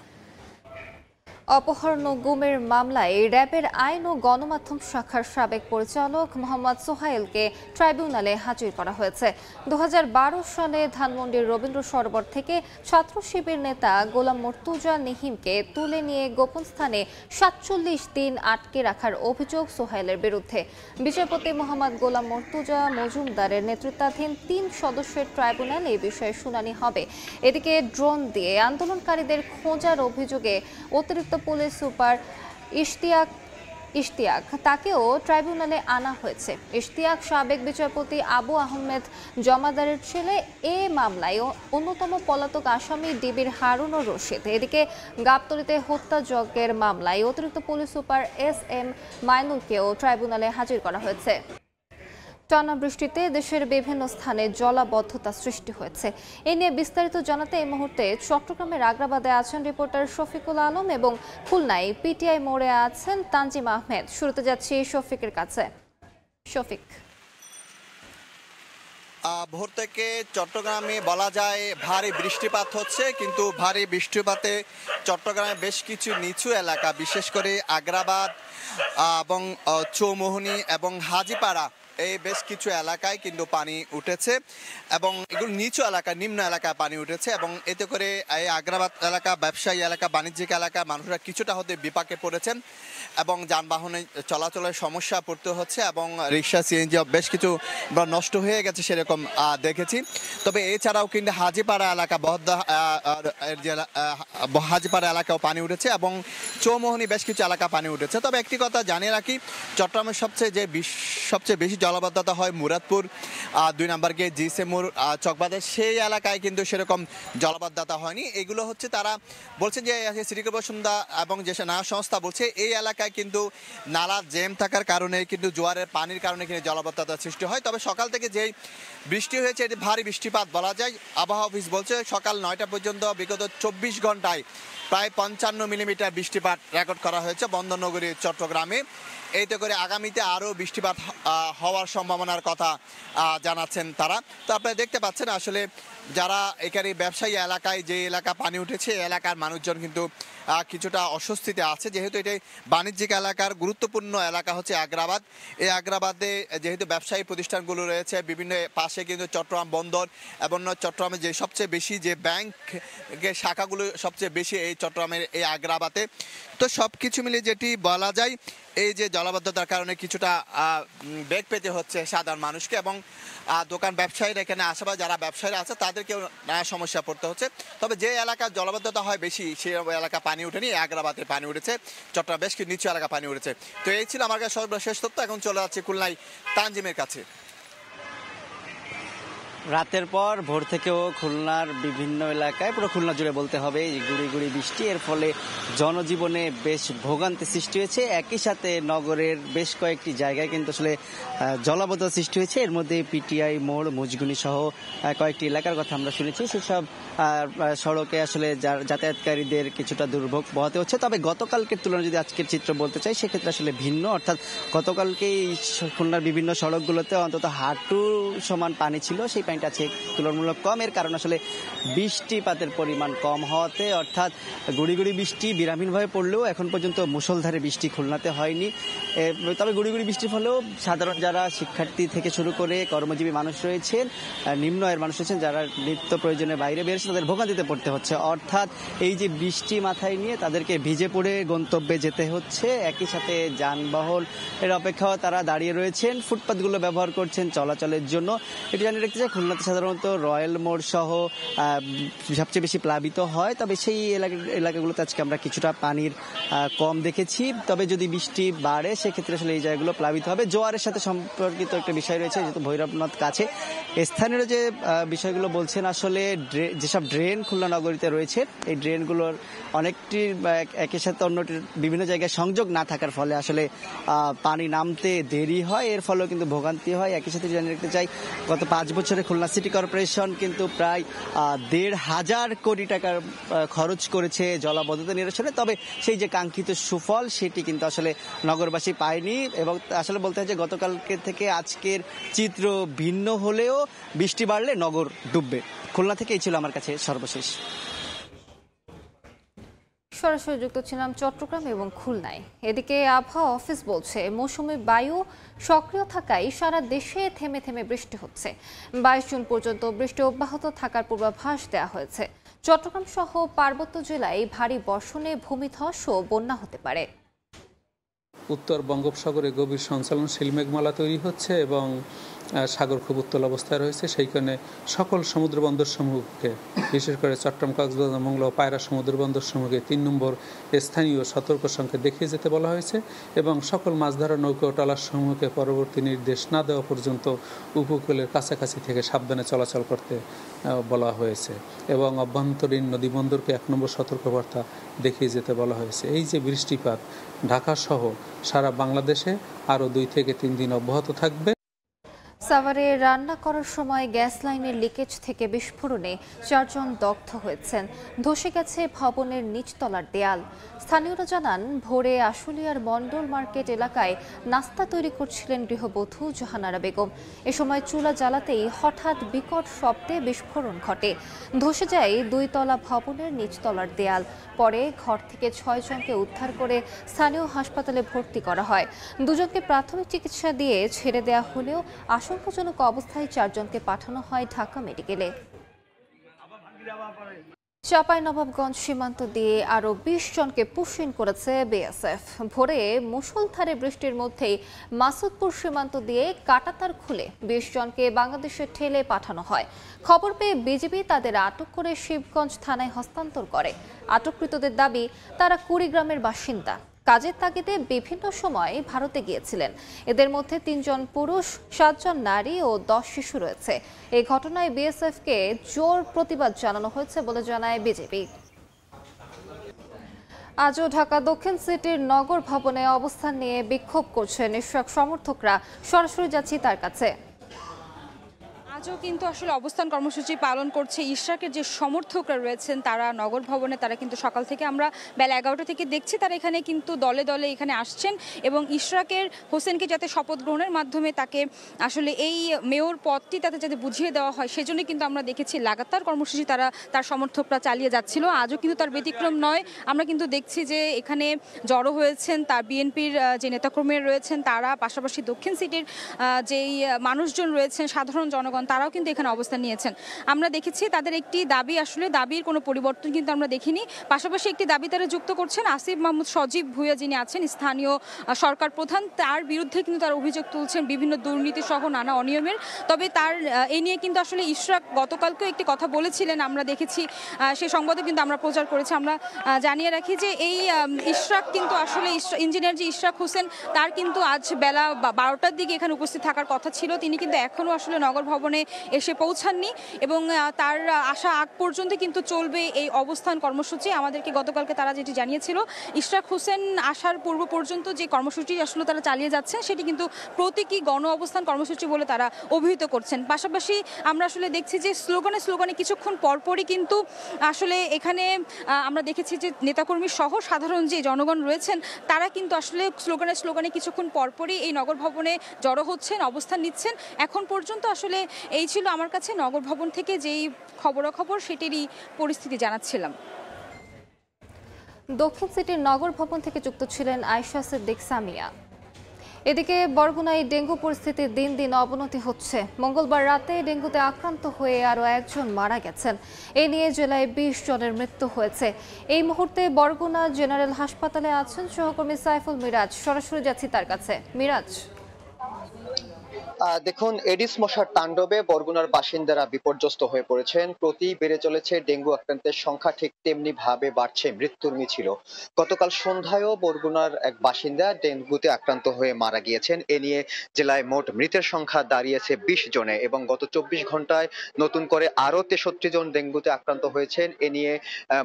অপহরণ ও গুমের মামলায় র্যাবের আইন ও গণমাধ্যম শাখার সাবেক পরিচালক মোহাম্মদ সোহাইলকে ট্রাইব্যুনালে হাজির করা হয়েছে। 2012 সালে ধানমন্ডির রবীন্দ্র সরোবর থেকে ছাত্র শিবির নেতা গোলাম মর্তুজা নিহিমকে তুলে নিয়ে গোপন স্থানে 47 দিন আটকে রাখার অভিযোগ সোহাইলের বিরুদ্ধে। বিচারপতি মোহাম্মদ গোলাম মর্তুজা মজুমদারের নেতৃত্বাধীন 3 সদস্যের ট্রাইব্যুনালে এই বিষয়ে শুনানি হবে। এদিকে ড্রোন দিয়ে আন্দোলনকারীদের খোঁজার অভিযোগে অতিরিক্ত পুলিশ সুপার ইশতিয়াক তাকেও ট্রাইব্যুনালে আনা হয়েছে। ইশতিয়াক সাবেক বিচারপতি আবু আহমেদ জমাদারের ছেলে। এ মামলায় অন্যতম পলাতক আসামি ডিবির হারুন ও রশিদ। এদিকে গাবতলীতে হত্যাযজ্ঞের মামলায় অতিরিক্ত পুলিশ সুপার SM মাইনুলকেও ট্রাইব্যুনালে হাজির করা হয়েছে। টানা বৃষ্টিতে দেশের বিভিন্ন স্থানে জলাবদ্ধতা সৃষ্টি হয়েছে। এ নিয়ে বিস্তারিত জানাতে এই মুহূর্তে চট্টগ্রামের আগ্রাবাদে আছেন রিপোর্টার শফিকুল আলম এবং খুলনায় PTI মোড়ে আছেন তানজিম আহমেদ। শুরুতে যাচ্ছি শফিকের কাছে। শফিক, ভোর থেকে চট্টগ্রামে বলা যায় ভারী বৃষ্টিপাত হচ্ছে, কিন্তু ভারী বৃষ্টিপাতে চট্টগ্রামে বেশ কিছু নিচু এলাকা, বিশেষ করে আগ্রাবাদ এবং চৌমোহনী এবং হাজিপাড়া, এই বেশ কিছু এলাকায় কিন্তু পানি উঠেছে এবং এগুলো নিচু এলাকা, নিম্ন এলাকায় পানি উঠেছে এবং এতে করে এই আগ্রাবাদ এলাকা, ব্যবসায়ী এলাকা, বাণিজ্যিক এলাকা মানুষরা কিছুটা হতে বিপাকে পড়েছেন এবং যানবাহনে চলাচলের সমস্যা পড়তে হচ্ছে এবং রিক্সা, CNG বেশ কিছু নষ্ট হয়ে গেছে সেরকম দেখেছি। তবে এছাড়াও কিন্তু হাজিপাড়া এলাকা, হাজিপাড়া এলাকাও পানি উঠেছে এবং চৌমোহনী বেশ কিছু এলাকা পানি উঠেছে। তবে একটি কথা জানিয়ে রাখি, চট্টগ্রামের সবচেয়ে বেশি জলাবদ্ধতা হয় মুরাদপুর 2 নম্বর গেট, জিসে মোড়, চকবাজার, সেই এলাকায় কিন্তু সেরকম জলাবদ্ধতা হয়নি। এগুলো হচ্ছে তারা বলছেন যে সিটি কর্পোরেশন এবং যে নালা সংস্থা বলছে এই এলাকায় কিন্তু নালা জ্যাম থাকার কারণে কিন্তু জোয়ারের পানির কারণে কিন্তু জলাবদ্ধতা সৃষ্টি হয়। তবে সকাল থেকে যেই বৃষ্টি হয়েছে এটি ভারী বৃষ্টিপাত বলা যায়। আবহাওয়া অফিস বলছে সকাল 9টা পর্যন্ত বিগত 24 ঘন্টায় প্রায় 55 মিলিমিটার বৃষ্টিপাত রেকর্ড করা হয়েছে বন্দরনগরী চট্টগ্রামে। এইতে করে আগামীতে আরও বৃষ্টিপাত হওয়ার সম্ভাবনার কথা জানাচ্ছেন তারা। তো আপনারা দেখতে পাচ্ছেন আসলে যারা এখানে ব্যবসায়ী এলাকায় যে এলাকা পানি উঠেছে এই এলাকার মানুষজন কিন্তু কিছুটা অস্বস্তিতে আছে, যেহেতু এটি বাণিজ্যিক এলাকার গুরুত্বপূর্ণ এলাকা হচ্ছে আগ্রাবাদ। এই আগ্রাবাদে যেহেতু ব্যবসায়ী প্রতিষ্ঠানগুলো রয়েছে, বিভিন্ন পাশে কিন্তু চট্টগ্রাম বন্দর এবং চট্টগ্রামে যে সবচেয়ে বেশি যে ব্যাংকের শাখাগুলো সবচেয়ে বেশি এই চট্টগ্রামের এই আগ্রাবাদে। তো সব কিছু মিলিয়ে যেটি বলা যায়, এই যে জলাবদ্ধতার কারণে কিছুটা বেগ পেতে হচ্ছে সাধারণ মানুষকে এবং দোকান ব্যবসায়ীরা, এখানে আশেপাশে যারা ব্যবসায়ীরা আছে তাদেরকেও নানা সমস্যা পড়তে হচ্ছে। তবে যে এলাকার জলাবদ্ধতা হয় বেশি সেই এলাকা পানি উঠেনি, আগ্রাবাদে পানি উঠেছে, চট্টগ্রাম বেশ কিছু নিচু এলাকা পানি উঠেছে। তো এই ছিল আমার কাছে সর্বশেষ তথ্য। এখন চলে যাচ্ছে খুলনায় তানজিমের কাছে। রাতের পর ভোর থেকেও খুলনার বিভিন্ন এলাকায়, পুরো খুলনা জুড়ে বলতে হবে, গুড়ি গুড়ি বৃষ্টি, এর ফলে জনজীবনে বেশ ভোগান্তি সৃষ্টি হয়েছে। একই সাথে নগরের বেশ কয়েকটি জায়গায় কিন্তু আসলে জলাবদ্ধতা সৃষ্টি হয়েছে। এর মধ্যে PTI মোড়, মুজগুনি সহ কয়েকটি এলাকার কথা আমরা শুনেছি। সেসব সড়কে আসলে যাতায়াতকারীদের কিছুটা দুর্ভোগ পোহাতে হচ্ছে। তবে গতকালকের তুলনায় যদি আজকের চিত্র বলতে চাই সেক্ষেত্রে আসলে ভিন্ন, অর্থাৎ গতকালকেই খুলনার বিভিন্ন সড়কগুলোতে অন্তত হাঁটু সমান পানি ছিল, সেই পানিটা আছে তুলনামূলক কম। এর কারণ আসলে বৃষ্টিপাতের পরিমাণ কম হওয়াতে, অর্থাৎ গুড়ি গুড়ি বৃষ্টি বিরামহীনভাবে পড়লেও এখন পর্যন্ত মুষলধারে বৃষ্টি খুলনাতে হয়নি। তবে গুড়ি গুড়ি বৃষ্টির ফলেও সাধারণ যারা শিক্ষার্থী থেকে শুরু করে কর্মজীবী মানুষ রয়েছেন, নিম্ন আয়ের মানুষ রয়েছেন, যারা নিত্য প্রয়োজনে বাইরে বেরিয়েছে তাদের ভোগান্তিতে পড়তে হচ্ছে। অর্থাৎ এই যে বৃষ্টি মাথায় নিয়ে তাদেরকে ভিজে পড়ে গন্তব্যে যেতে হচ্ছে। একই সাথে যানবাহন এর অপেক্ষাও তারা দাঁড়িয়ে রয়েছেন, ফুটপাতগুলো ব্যবহার করছেন চলাচলের জন্য। এটি জানিয়ে রাখতে চাই, খুলনাতে সাধারণত রয়্যাল মোড় সহ সবচেয়ে বেশি প্লাবিত হয়। তবে সেই এলাকাগুলোতে আজকে আমরা কিছুটা পানির কম দেখেছি। তবে যদি বৃষ্টি বাড়ে সেক্ষেত্রে আসলে এই জায়গাগুলো প্লাবিত হবে। জোয়ারের সাথে সম্পর্কিত একটা বিষয় রয়েছে, যেহেতু ভৈরবনাথ কাছে। স্থানীয় যে বিষয়গুলো বলছেন, আসলে যেসব ড্রেন খুলনা নগরীতে রয়েছে এই ড্রেনগুলোর অনেকটি একের সাথে অন্যটির বিভিন্ন জায়গায় সংযোগ না থাকার ফলে আসলে পানি নামতে দেরি হয়, এর ফলেও কিন্তু ভোগান্তি হয়। একই সাথে জানিয়ে রাখতে চাই, গত 5 বছরে খুলনা সিটি কর্পোরেশন কিন্তু প্রায় ১,৫০০ কোটি টাকার খরচ করেছে জলাবদ্ধতা নিরসনে, তবে সেই যে কাঙ্ক্ষিত সুফল সেটি কিন্তু আসলে নগরবাসী পায়নি। এবং আসলে বলতে হয় যে গতকালকে থেকে আজকের চিত্র ভিন্ন হলেও বৃষ্টি বাড়লে নগর ডুববে। খুলনা থেকে এই ছিল আমার কাছে সর্বশেষ। সরাসরি যুক্ত ছিলাম চট্টগ্রাম এবং খুলনায়। এদিকে আবহাওয়া অফিস বলছে মৌসুমী বায়ু সক্রিয় থাকায় সারা দেশে থেমে থেমে বৃষ্টি হচ্ছে। ২২ জুন পর্যন্ত বৃষ্টি অব্যাহত থাকার পূর্বাভাস দেওয়া হয়েছে। চট্টগ্রাম সহ পার্বত্য জেলায় ভারী বর্ষণে ভূমিধস ও বন্যা হতে পারে। উত্তর বঙ্গোপসাগরে গভীর সঞ্চালনশীল মেঘমালা তৈরি হচ্ছে এবং সাগর খুব উত্তাল অবস্থায় রয়েছে। সেই কারণে সকল সমুদ্র বন্দর সমূহকে, বিশেষ করে চট্টগ্রাম, কক্সবাজার, মংলা ও পায়রা সমুদ্র বন্দর সমূহকে ৩ নম্বর স্থানীয় সতর্ক সংকেত দেখিয়ে যেতে বলা হয়েছে এবং সকল মাছ ধরা নৌকা ও ট্রলার সমূহকে পরবর্তী নির্দেশ না দেওয়া পর্যন্ত উপকূলের কাছাকাছি থেকে সাবধানে চলাচল করতে বলা হয়েছে এবং অভ্যন্তরীণ নদীবন্দরকে ১ নম্বর সতর্কবার্তা দেখিয়ে যেতে বলা হয়েছে। এই যে বৃষ্টিপাত ঢাকা সহ সারা বাংলাদেশে আরও 2 থেকে 3 দিন অব্যাহত থাকবে। সাভারে রান্না করার সময় গ্যাস লাইনের লিকেজ থেকে বিস্ফোরণে 4 জন দগ্ধ হয়েছেন। ধসে গেছে ভবনের নিচতলার দেয়াল। স্থানীয়রা জানান, ভোরে আশুলিয়ার মন্ডল মার্কেট এলাকায় নাস্তা তৈরি করছিলেন গৃহবধূ জাহানারা বেগম। এ সময় চুলা জ্বালাতেই হঠাৎ বিকট শব্দে বিস্ফোরণ ঘটে। ধসে যায় 2 তলা ভবনের নিচতলার দেয়াল। পরে ঘর থেকে 6 জনকে উদ্ধার করে স্থানীয় হাসপাতালে ভর্তি করা হয়। 2 জনকে প্রাথমিক চিকিৎসা দিয়ে ছেড়ে দেওয়া হলেও আশঙ্কাজনক অবস্থায় 4 জনকে পাঠানো হয় ঢাকা মেডিকেলে। চাঁপাইনবাবগঞ্জ সীমান্ত দিয়ে আরও 20 জনকে পুশিন করেছে বিএসএফ। ভোরে মুষলধারে বৃষ্টির মধ্যেই মাসুদপুর সীমান্ত দিয়ে কাঁটাতার খুলে 20 জনকে বাংলাদেশে ঠেলে পাঠানো হয়। খবর পেয়ে বিজিবি তাদের আটক করে শিবগঞ্জ থানায় হস্তান্তর করে। আটককৃতদের দাবি, তারা কুড়িগ্রামের বাসিন্দা, কাজের তাগিদে বিভিন্ন সময় ভারতে গিয়েছিলেন। এদের মধ্যে 3 জন পুরুষ, 7 জন নারী ও 10 শিশু রয়েছে। এই ঘটনায় বিএসএফকে জোর প্রতিবাদ জানানো হয়েছে বলে জানায় বিজেপি। আজও ঢাকা দক্ষিণ সিটির নগর ভবনে অবস্থান নিয়ে বিক্ষোভ করছেন ইশরাক সমর্থকরা। সরাসরি যাচ্ছি তার কাছে। আজও কিন্তু আসলে অবস্থান কর্মসূচি পালন করছে ইশরাকের যে সমর্থকরা রয়েছেন তারা নগর ভবনে। তারা কিন্তু সকাল থেকে আমরা বেলা 11টা থেকে দেখছি তারা এখানে কিন্তু দলে দলে এখানে আসছেন এবং ইশরাকের হোসেনকে যাতে শপথ গ্রহণের মাধ্যমে তাকে আসলে এই মেয়র পদটি তাতে যাতে বুঝিয়ে দেওয়া হয় সেজন্য কিন্তু আমরা দেখেছি লাগাতার কর্মসূচি তার সমর্থকরা চালিয়ে যাচ্ছিল। আজও কিন্তু তার ব্যতিক্রম নয়। আমরা কিন্তু দেখছি যে এখানে জড়ো হয়েছেন তার বিএনপির যে নেতাকর্মীরা রয়েছেন তারা, পাশাপাশি দক্ষিণ সিটির যেই মানুষজন রয়েছেন, সাধারণ জনগণ, তারাও কিন্তু এখানে অবস্থান নিয়েছেন। আমরা দেখেছি তাদের একটি দাবি, আসলে দাবির কোনো পরিবর্তন কিন্তু আমরা দেখিনি। পাশাপাশি একটি দাবি তারা যুক্ত করছেন, আসিফ মাহমুদ সজীব ভুঁইয়া যিনি আছেন স্থানীয় সরকার প্রধান, তার বিরুদ্ধে কিন্তু তারা অভিযোগ তুলছেন বিভিন্ন দুর্নীতি সহ নানা অনিয়মের। তবে তার এই নিয়ে কিন্তু আসলে ইশরাক গতকালকেও একটি কথা বলেছিলেন, আমরা দেখেছি সেই সংবাদও কিন্তু আমরা প্রচার করেছি। আমরা জানিয়ে রাখি যে এই ইশরাক কিন্তু আসলে ইঞ্জিনিয়ার যে ইশরাক হোসেন তার কিন্তু আজ বেলা 12টার দিকে এখানে উপস্থিত থাকার কথা ছিল। তিনি কিন্তু এখনও আসলে নগর ভবনে এসে পৌঁছাননি এবং তার আসা আগ পর্যন্ত কিন্তু চলবে এই অবস্থান কর্মসূচি। আমাদেরকে গতকালকে তারা যেটি জানিয়েছিল, ইশরাক হোসেন আসার পূর্ব পর্যন্ত যে কর্মসূচি আসলে তারা চালিয়ে যাচ্ছেন সেটি কিন্তু প্রতীকী গণ অবস্থান কর্মসূচি বলে তারা অভিহিত করছেন। পাশাপাশি আমরা আসলে দেখছি যে স্লোগানে স্লোগানে কিছুক্ষণ পরপরই কিন্তু আসলে এখানে আমরা দেখেছি যে নেতাকর্মী সহ সাধারণ যে জনগণ রয়েছেন তারা কিন্তু আসলে স্লোগানে স্লোগানে কিছুক্ষণ পরপরই এই নগর ভবনে জড়ো হচ্ছেন, অবস্থান নিচ্ছেন। এখন পর্যন্ত আসলে এই ছিল আমার কাছে নগর ভবন থেকে যেই খবরাখবর সেটিরই পরিস্থিতি জানাচ্ছিলাম। দক্ষিণ সিটির নগর ভবন থেকে যুক্ত ছিলেন আয়েশা সিদ্দিক সামিয়া। এদিকে বরগুনায় ডেঙ্গু পরিস্থিতির দিন দিন অবনতি হচ্ছে। মঙ্গলবার রাতে ডেঙ্গুতে আক্রান্ত হয়ে আরও 1 জন মারা গেছেন। এ নিয়ে জেলায় 20 জনের মৃত্যু হয়েছে। এই মুহূর্তে বরগুনা জেনারেল হাসপাতালে আছেন সহকর্মী সাইফুল মিরাজ। সরাসরি যাচ্ছি তার কাছে। মিরাজ, দেখুন, এডিস মশার তাণ্ডবে বরগুনার বাসিন্দারা বিপর্যস্ত হয়ে পড়েছেন। প্রতি বেড়ে চলেছে ডেঙ্গু আক্রান্তের সংখ্যা, ঠিক তেমনি ভাবে বাড়ছে মৃত্যুর মিছিল। গতকাল সন্ধ্যায়ও বরগুনার এক বাসিন্দা ডেঙ্গুতে আক্রান্ত হয়ে মারা গিয়েছেন। এ নিয়ে জেলায় মোট মৃতের সংখ্যা দাঁড়িয়েছে 20 জনে এবং গত 24 ঘন্টায় নতুন করে আরো 63 জন ডেঙ্গুতে আক্রান্ত হয়েছেন। এ নিয়ে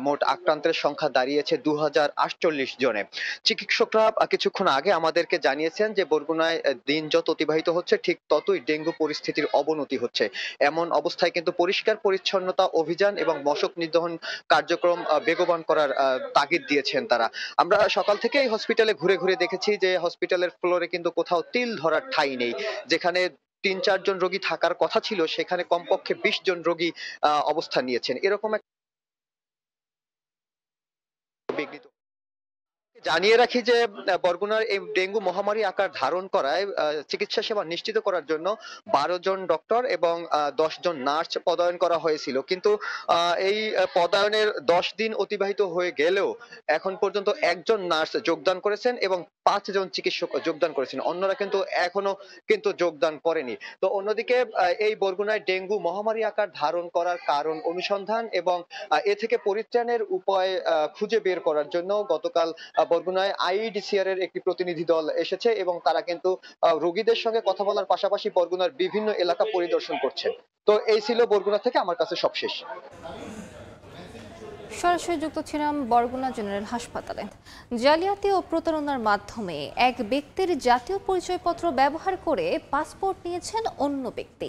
মোট আক্রান্তের সংখ্যা দাঁড়িয়েছে 2048 জনে। চিকিৎসকরা কিছুক্ষণ আগে আমাদেরকে জানিয়েছেন যে বরগুনায় দিন যত অতিবাহিত হচ্ছে ঠিক ততই ডেঙ্গু পরিস্থিতির অবনতি হচ্ছে। এমন অবস্থায় কিন্তু পরিষ্কার পরিচ্ছন্নতা অভিযান এবং মশক নিধন কার্যক্রম বেগবান করার তাগিদ দিয়েছেন তারা। আমরা সকাল থেকে এই হসপিটালে ঘুরে ঘুরে দেখেছি যে হসপিটালের ফ্লোরে কিন্তু কোথাও তিল ধরার ঠাঁই নেই। যেখানে ৩-৪ জন রোগী থাকার কথা ছিল সেখানে কমপক্ষে ২০ জন রোগী অবস্থান নিয়েছেন। এরকম এক বিঘ্নিত। জানিয়ে রাখি যে বরগুনার এই ডেঙ্গু মহামারী আকার ধারণ করায় চিকিৎসা সেবা নিশ্চিত করার জন্য ১২ জন ডক্টর এবং ১০ জন নার্স পদায়ন করা হয়েছিল, কিন্তু এই পদায়নের ১০ দিন অতিবাহিত হয়ে গেলেও এখন পর্যন্ত একজন নার্স যোগদান করেছেন এবং ৫ জন চিকিৎসক যোগদান করেছেন, অন্যরা কিন্তু এখনো যোগদান করেনি। তো অন্যদিকে এই বরগুনায় ডেঙ্গু মহামারী আকার ধারণ করার কারণ অনুসন্ধান এবং এ থেকে পরিত্রাণের উপায় খুঁজে বের করার জন্য গতকাল বরগুনায় আইইডিসিআর এর একটি প্রতিনিধি দল এসেছে এবং তারা কিন্তু রোগীদের সঙ্গে কথা বলার পাশাপাশি বরগুনার বিভিন্ন এলাকা পরিদর্শন করছেন। তো এই ছিল বরগুনা থেকে আমার কাছে সবশেষ। সরাসরি যুক্ত ছিলাম বরগুনা জেনারেল হাসপাতালে। জালিয়াতি ও প্রতারণার মাধ্যমে এক ব্যক্তির জাতীয় পরিচয়পত্র ব্যবহার করে পাসপোর্ট নিয়েছেন অন্য ব্যক্তি।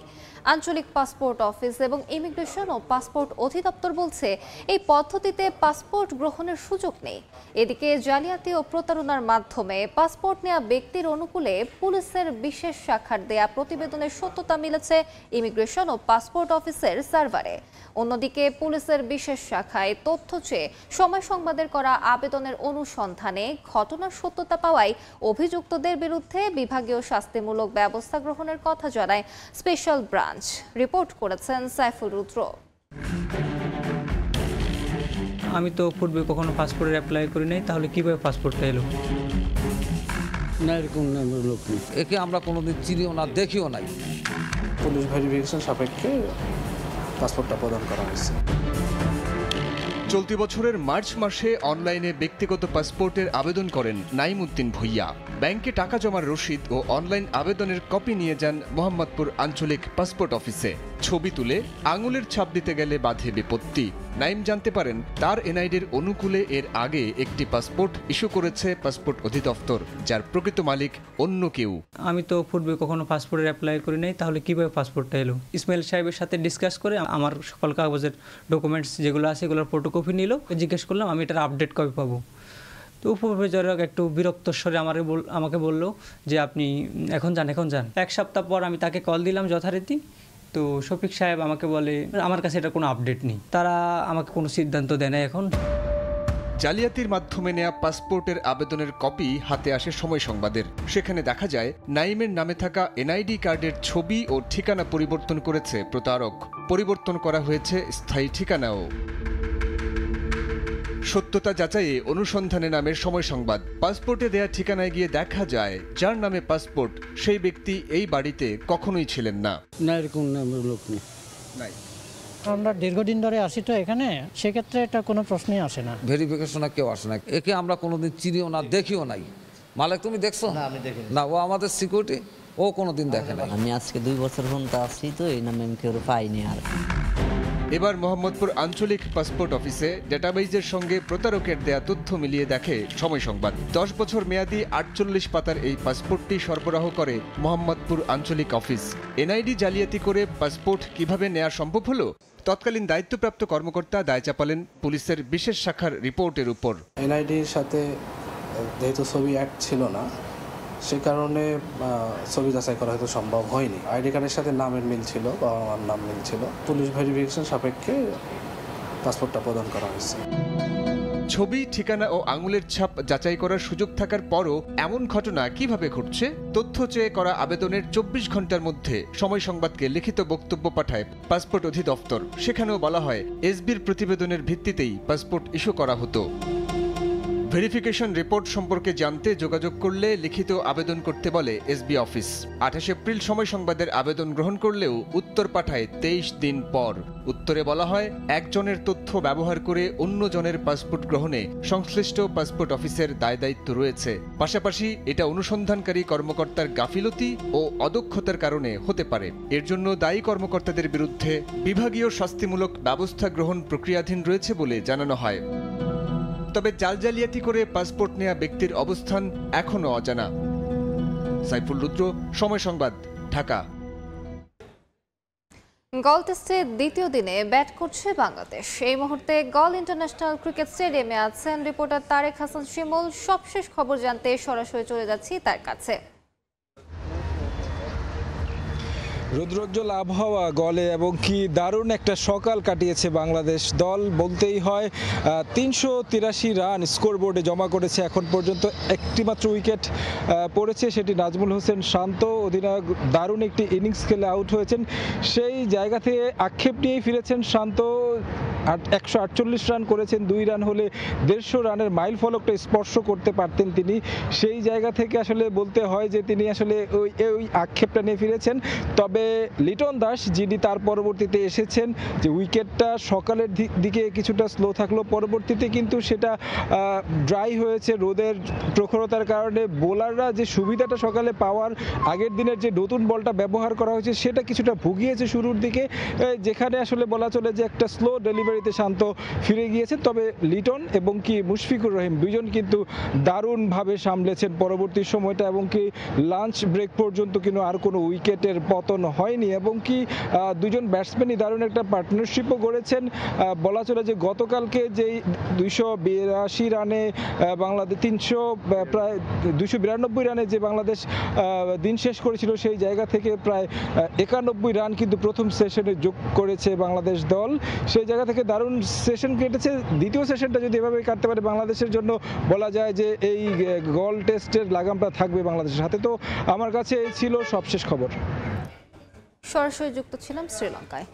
আঞ্চলিক পাসপোর্ট অফিস এবং ইমিগ্রেশন ও পাসপোর্ট অধিদপ্তর বলছে এই পদ্ধতিতে পাসপোর্ট গ্রহণের সুযোগ নেই। এদিকে জালিয়াতি ও প্রতারণার মাধ্যমে পাসপোর্ট নেওয়া ব্যক্তির অনুকূলে পুলিশের বিশেষ শাখার দেয়া প্রতিবেদনের সত্যতা মিলেছে ইমিগ্রেশন ও পাসপোর্ট অফিসের সার্ভারে। অন্যদিকে পুলিশের বিশেষ শাখায় তথ্য চেয়ে সময় সংবাদের করা আবেদনের অনুসন্ধানে ঘটনার সত্যতা পাওয়ায় অভিযুক্তদের বিরুদ্ধে বিভাগীয় শাস্তিমূলক ব্যবস্থা গ্রহণের কথা জানায় স্পেশাল ব্রাঞ্চ। রিপোর্ট করেছেন সাইফুল রুদ্র। আমি তো পূর্বে কখনো পাসপোর্টের অ্যাপ্লাই করি নাই, তাহলে কিভাবে পাসপোর্টটা এলো? না, এরকম লোক নেই। একে আমরা কোনোদিন চিনিও না, দেখিও নাই। পুলিশ ভেরিফিকেশন সাপেক্ষে পাসপোর্টটা প্রদান করা হয়েছে। চলতি বছরের মার্চ মাসে অনলাইনে ব্যক্তিগত পাসপোর্টের আবেদন করেন নাইমুদ্দিন ভূঁইয়া। ব্যাংকে টাকা জমার রসিদ ও অনলাইন আবেদনের কপি নিয়ে যান মোহাম্মদপুর আঞ্চলিক পাসপোর্ট অফিসে। ছবি তুলে আঙুলের ছাপ দিতে গেলে বাধে বিপত্তি। নাইম জানতে পারেন তার এনআইডির অনুকূলে এর আগে একটি পাসপোর্ট ইস্যু করেছে পাসপোর্ট অধিদপ্তর, যার প্রকৃত মালিক অন্য কেউ। আমি তো পূর্বে কখনো পাসপোর্টের অ্যাপ্লাই করি নাই, তাহলে কিভাবে পাসপোর্টটা এলো? ইসমাইল সাহেবের সাথে ডিসকাস করে আমার সকল কাগজের ডকুমেন্টস যেগুলো আছে এগুলোর ফটোকপি নিল। জিজ্ঞেস করলাম আমি এটার আপডেট কবে পাবো। তো উপবিচারক একটু বিরক্ত স্বরে আমাকে বলল যে আপনি এখন যান। এক সপ্তাহ পর আমি তাকে কল দিলাম যথারীতি। তো শফিক সাহেব আমাকে বলে আমার কাছে এটা কোনো আপডেট নেই, তারা আমাকে কোনো সিদ্ধান্ত দেয় না এখন। জালিয়াতির মাধ্যমে নেয়া পাসপোর্টের আবেদনের কপি হাতে আসে সময় সংবাদের। সেখানে দেখা যায় নাইমের নামে থাকা এনআইডি কার্ডের ছবি ও ঠিকানা পরিবর্তন করেছে প্রতারক। পরিবর্তন করা হয়েছে স্থায়ী ঠিকানাও। সত্যতা যাচাইয়ে অনুসন্ধানে নামের সময় সংবাদ। পাসপোর্টে দেয়া ঠিকানায় গিয়ে দেখা যায় যার নামে পাসপোর্ট সেই ব্যক্তি এই বাড়িতে কখনোই ছিলেন না। না, এরকম লোক নেই। আমরা দীর্ঘদিন ধরে আসি তো এখানে, সেক্ষেত্রে এটা কোনো প্রশ্নই আসে না। ভেরিফিকেশনে কেউ আসে না। একে আমরা কোনোদিন চিনিও না, দেখিও নাই। মালিক তুমি দেখছো? না, আমি দেখিনি। না, ও আমাদের সিকিউরিটি, ও কোনোদিন দেখে নাই। আমি আজকে 2 বছর পর্যন্ত আসছি, তো এই নামে আমি কেউ পাইনি। আর এবার মোহাম্মদপুর আঞ্চলিক পাসপোর্ট অফিসে ডেটাবেজের সঙ্গে প্রতারকের দেয়া তথ্য মিলিয়ে দেখে সময় সংবাদ। 10 বছর মেয়াদি 48 পাতার এই পাসপোর্টটি সরবরাহ করে মোহাম্মদপুর আঞ্চলিক অফিস। এনআইডি জালিয়াতি করে পাসপোর্ট কিভাবে নেওয়া সম্ভব হলো? তৎকালীন দায়িত্বপ্রাপ্ত কর্মকর্তা দায় চাপালেন পুলিশের বিশেষ শাখার রিপোর্টের উপর। এনআইডির সাথে যেহেতু ছবি অ্যাড ছিল না, সে কারণে ছবি যাচাই করা হয়তো সম্ভব হয়নি। আইডি কার্ডের সাথে নামের মিল ছিল, বাবা মার নাম মিল ছিল। পুলিশ ভেরিফিকেশন সাপেক্ষে পাসপোর্টটা প্রদান করা হয়েছে। ছবি, ঠিকানা ও আঙুলের ছাপ যাচাই করার সুযোগ থাকার পরও এমন ঘটনা কিভাবে ঘটছে? তথ্য চেয়ে করা আবেদনের 24 ঘন্টার মধ্যে সময় সংবাদকে লিখিত বক্তব্য পাঠায় পাসপোর্ট অধিদপ্তর। সেখানেও বলা হয় এসবির প্রতিবেদনের ভিত্তিতেই পাসপোর্ট ইস্যু করা হতো। ভেরিফিকেশন রিপোর্ট সম্পর্কে জানতে যোগাযোগ করলে লিখিত আবেদন করতে বলে এসবি অফিস। 28 এপ্রিল সময় সংবাদের আবেদন গ্রহণ করলেও উত্তর পাঠায় 23 দিন পর। উত্তরে বলা হয় একজনের তথ্য ব্যবহার করে অন্য জনের পাসপোর্ট গ্রহণে সংশ্লিষ্ট পাসপোর্ট অফিসের দায়-দায়িত্ব রয়েছে। পাশাপাশি এটা অনুসন্ধানকারী কর্মকর্তার গাফিলতি ও অদক্ষতার কারণে হতে পারে। এর জন্য দায়ী কর্মকর্তাদের বিরুদ্ধে বিভাগীয় শাস্তিমূলক ব্যবস্থা গ্রহণ প্রক্রিয়াধীন রয়েছে বলে জানানো হয়। তবে জালজালিয়াতি করে পাসপোর্ট নেয়া ব্যক্তির অবস্থান এখনো অজানা। সাইফুল রুদ্র, সময় সংবাদ, ঢাকা। গল টেস্টের দ্বিতীয় দিনে ব্যাট করছে বাংলাদেশ। এই মুহূর্তে গল ইন্টারন্যাশনাল ক্রিকেট স্টেডিয়ামে আছেন রিপোর্টার তারেক হাসান শিমুল। সবশেষ খবর জানতে সরাসরি চলে যাচ্ছি তার কাছে। রৌদ্রোজ্জ্বল আবহাওয়া গলে এবং কি দারুণ একটা সকাল কাটিয়েছে বাংলাদেশ দল বলতেই হয়। 383 রান স্কোরবোর্ডে জমা করেছে এখন পর্যন্ত। একটি মাত্র উইকেট পড়েছে, সেটি নাজমুল হোসেন শান্ত। অধিনায়ক দারুণ একটি ইনিংস খেলে আউট হয়েছেন, সেই জায়গা থেকে আক্ষেপ নিয়েই ফিরেছেন শান্ত। 148 রান করেছেন, 2 রান হলে 150 রানের মাইল ফলকটা স্পর্শ করতে পারতেন তিনি। সেই জায়গা থেকে আসলে বলতে হয় যে তিনি আসলে ওই আক্ষেপটা নিয়ে ফিরেছেন। তবে লিটন দাস যিনি তার পরবর্তীতে এসেছেন, যে উইকেটটা সকালের দিকে কিছুটা স্লো থাকলো, পরবর্তীতে কিন্তু সেটা ড্রাই হয়েছে রোদের প্রখরতার কারণে। বোলাররা যে সুবিধাটা সকালে পাওয়ার, আগের দিনের যে নতুন বলটা ব্যবহার করা হয়েছে সেটা কিছুটা ভুগিয়েছে শুরুর দিকে, যেখানে আসলে বলা চলে যে একটা স্লো ডেলিভারিতে শান্ত ফিরে গিয়েছে। তবে লিটন এবং কি মুশফিকুর রহিম দুজন কিন্তু দারুণভাবে সামলেছেন পরবর্তী সময়টা, এবং কি লাঞ্চ ব্রেক পর্যন্ত কিন্তু আর কোনো উইকেটের পতন হয়নি, এবং কি দুজন ব্যাটসম্যানই দারুণ একটা পার্টনারশিপও গড়েছেন। বলা চলে যে গতকালকে যেই 282 রানে বাংলাদেশ প্রায় 292 রানে যে বাংলাদেশ দিন শেষ করেছিল, সেই জায়গা থেকে প্রায় 91 রান কিন্তু প্রথম সেশনে যোগ করেছে বাংলাদেশ দল। সেই জায়গা থেকে দারুণ সেশন কেটেছে। দ্বিতীয় সেশনটা যদি এভাবে কাটতে পারে বাংলাদেশের জন্য, বলা যায় যে এই গল টেস্টের লাগামটা থাকবে বাংলাদেশের হাতে। তো আমার কাছে এই ছিল সবশেষ খবর। সরাসরি যুক্ত ছিলাম শ্রীলঙ্কায়।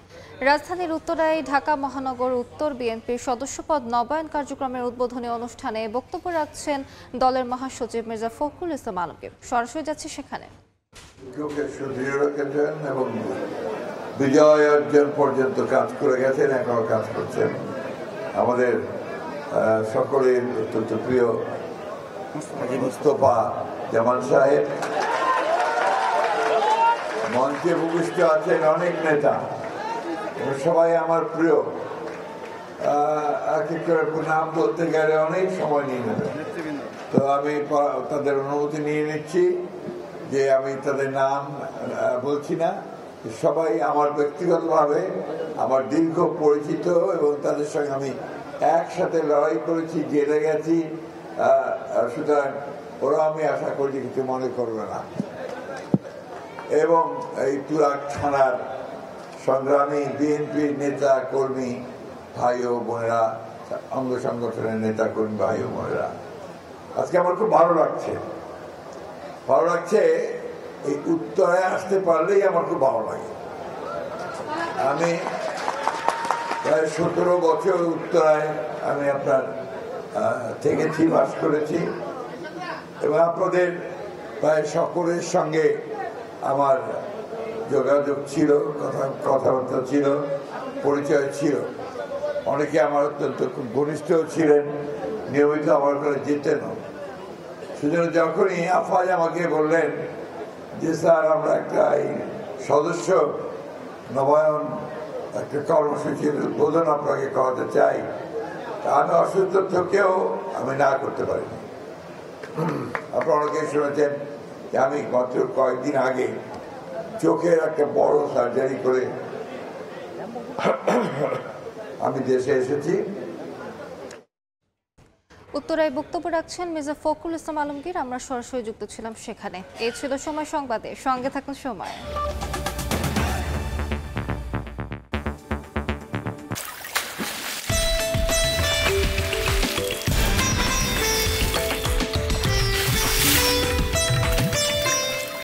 রাজধানীর উত্তরায় ঢাকা মহানগর উত্তর বিএনপির সদস্যপদ নবায়ন কার্যক্রমের উদ্বোধনী অনুষ্ঠানে বক্তব্য রাখছেন দলের মহাসচিব মির্জা ফখরুল ইসলাম আলমগীর। সরাসরি যাচ্ছি সেখানে। এবং বিজয় অর্জন পর্যন্ত কাজ করে গেছেন, এখনো কাজ করছেন। আমাদের সকলের অত্যন্ত প্রিয় মুস্তফা জামান সাহেব, মঞ্চে উপবিষ্ট আছেন অনেক নেতা, সবাই আমার প্রিয়। এক এক করে নাম বলতে গেলে অনেক সময় নিয়ে নেবে, তো আমি তাদের অনুমতি নিয়ে নিচ্ছি যে আমি তাদের নাম বলছি না। সবাই আমার ব্যক্তিগতভাবে আমার দীর্ঘ পরিচিত, এবং তাদের সঙ্গে আমি একসাথে লড়াই করেছি, জেলে গেছি। সুতরাং ওরা, আমি আশা করি কিছু মনে করবে না। এবং এই তুরাগ থানার সংগ্রামী বিএনপির নেতা কর্মী ভাই ও বোনেরা, অঙ্গ সংগঠনের নেতা কর্মী ভাই ও বোনেরা, আজকে আমার খুব ভালো লাগছে। এই উত্তরায় আসতে পারলেই আমার খুব ভালো লাগে। আমি প্রায় 17 বছর উত্তরায় আমি আপনার থেকেছি, বাস করেছি, এবং আপনাদের প্রায় সকলের সঙ্গে আমার যোগাযোগ ছিল, কথাবার্তা ছিল, পরিচয় ছিল। অনেকে আমার অত্যন্ত খুব ঘনিষ্ঠ ছিলেন, নিয়মিত আমার ঘরে যেতেনও। সেজন্য যখনই আফাজ আমাকে বললেন যে স্যার আমরা একটা এই সদস্য নবায়ন একটা কর্মসূচির উদ্বোধন আপনাকে করাতে চাই, আমি অসুস্থ থেকেও আমি না করতে পারিনি। আপনারা অনেকে শুনেছেন যে আমি গত কয়েকদিন আগে চোখের একটা বড় সার্জারি করে আমি দেশে এসেছি। উত্তরায় বক্তব্য রাখছেন মির্জা ফখরুল ইসলাম আলমগীর। আমরা সরাসরি যুক্ত ছিলাম সেখানে। এই ছিল সময় সংবাদে, সঙ্গে থাকুন সময়।